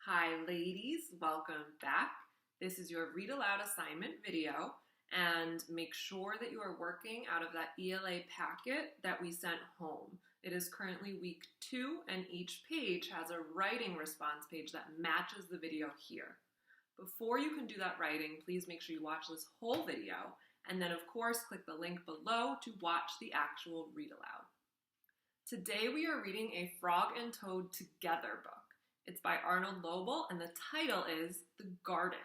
Hi ladies, welcome back. This is your read aloud assignment video, and make sure that you are working out of that ELA packet that we sent home. It is currently week 2 and each page has a writing response page that matches the video here. Before you can do that writing, please make sure you watch this whole video and then of course click the link below to watch the actual read aloud. Today we are reading a Frog and Toad Together book. It's by Arnold Lobel, and the title is The Garden.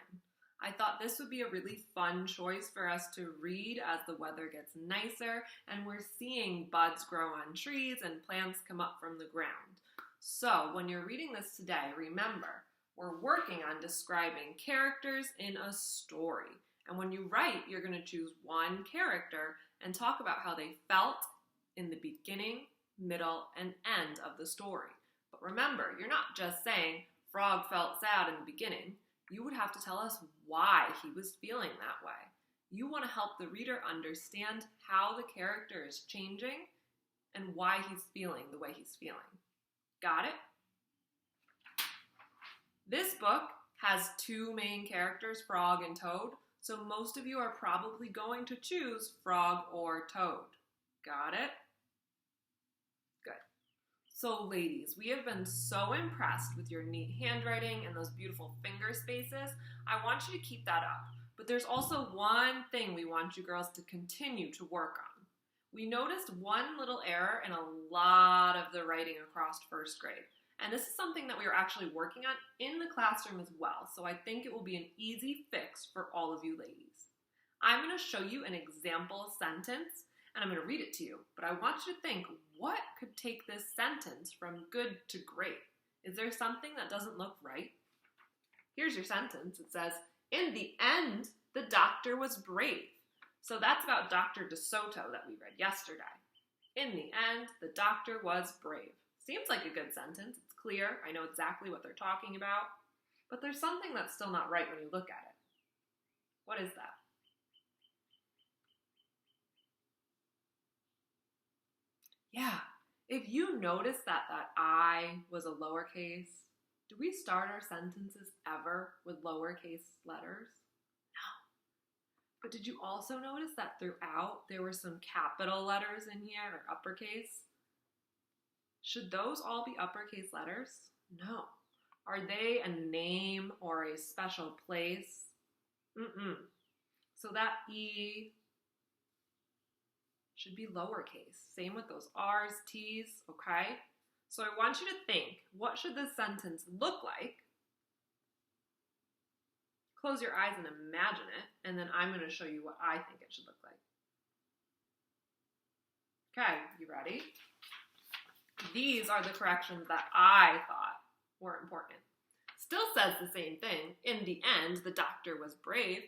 I thought this would be a really fun choice for us to read as the weather gets nicer and we're seeing buds grow on trees and plants come up from the ground. So when you're reading this today, remember, we're working on describing characters in a story. And when you write, you're going to choose one character and talk about how they felt in the beginning, middle, and end of the story. But remember, you're not just saying Frog felt sad in the beginning. You would have to tell us why he was feeling that way. You want to help the reader understand how the character is changing and why he's feeling the way he's feeling. Got it? This book has 2 main characters, Frog and Toad, so most of you are probably going to choose Frog or Toad. Got it? So ladies, we have been so impressed with your neat handwriting and those beautiful finger spaces. I want you to keep that up. But there's also one thing we want you girls to continue to work on. We noticed one little error in a lot of the writing across first grade. And this is something that we are actually working on in the classroom as well. So I think it will be an easy fix for all of you ladies. I'm going to show you an example sentence and I'm going to read it to you, but I want you to think, what could take this sentence from good to great? Is there something that doesn't look right? Here's your sentence. It says, in the end, the doctor was brave. So that's about Dr. DeSoto that we read yesterday. In the end, the doctor was brave. Seems like a good sentence. It's clear. I know exactly what they're talking about. But there's something that's still not right when you look at it. What is that? Yeah, if you notice that I was a lowercase, do we start our sentences ever with lowercase letters? No. But did you also notice that throughout there were some capital letters in here, or uppercase? Should those all be uppercase letters? No. Are they a name or a special place? So that E should be lowercase. Same with those R's, T's, okay? So I want you to think, what should this sentence look like? Close your eyes and imagine it, and then I'm going to show you what I think it should look like. Okay, you ready? These are the corrections that I thought were important. Still says the same thing. In the end, the doctor was brave,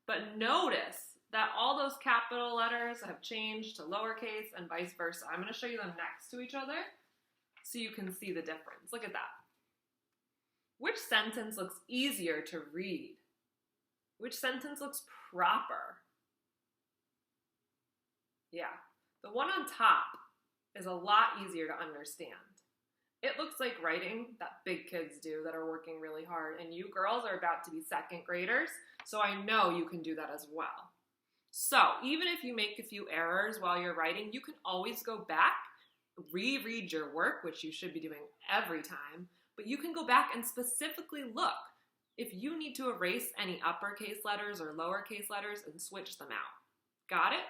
but notice that all those capital letters have changed to lowercase and vice versa. I'm going to show you them next to each other so you can see the difference. Look at that. Which sentence looks easier to read? Which sentence looks proper? Yeah, the one on top is a lot easier to understand. It looks like writing that big kids do that are working really hard, and you girls are about to be 2nd graders, so I know you can do that as well. So even if you make a few errors while you're writing, you can always go back, reread your work, which you should be doing every time, but you can go back and specifically look if you need to erase any uppercase letters or lowercase letters and switch them out. Got it?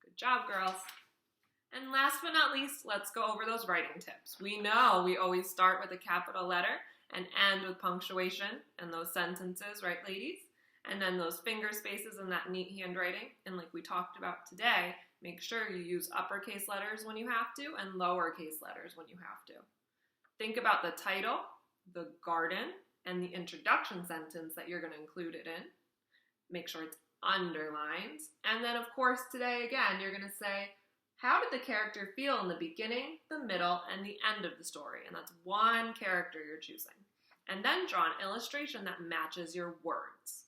Good job, girls. And last but not least, let's go over those writing tips. We know we always start with a capital letter and end with punctuation in those sentences, right, ladies? And then those finger spaces and that neat handwriting. And like we talked about today, make sure you use uppercase letters when you have to and lowercase letters when you have to. Think about the title, the garden, and the introduction sentence that you're going to include it in. Make sure it's underlined. And then, of course, today, again, you're going to say, how did the character feel in the beginning, the middle, and the end of the story? And that's one character you're choosing. And then draw an illustration that matches your words.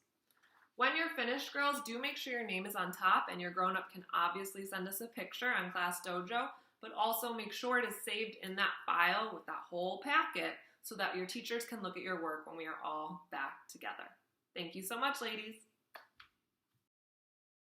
When you're finished, girls, do make sure your name is on top, and your grown-up can obviously send us a picture on Class Dojo, but also make sure it is saved in that file with that whole packet so that your teachers can look at your work when we are all back together. Thank you so much, ladies.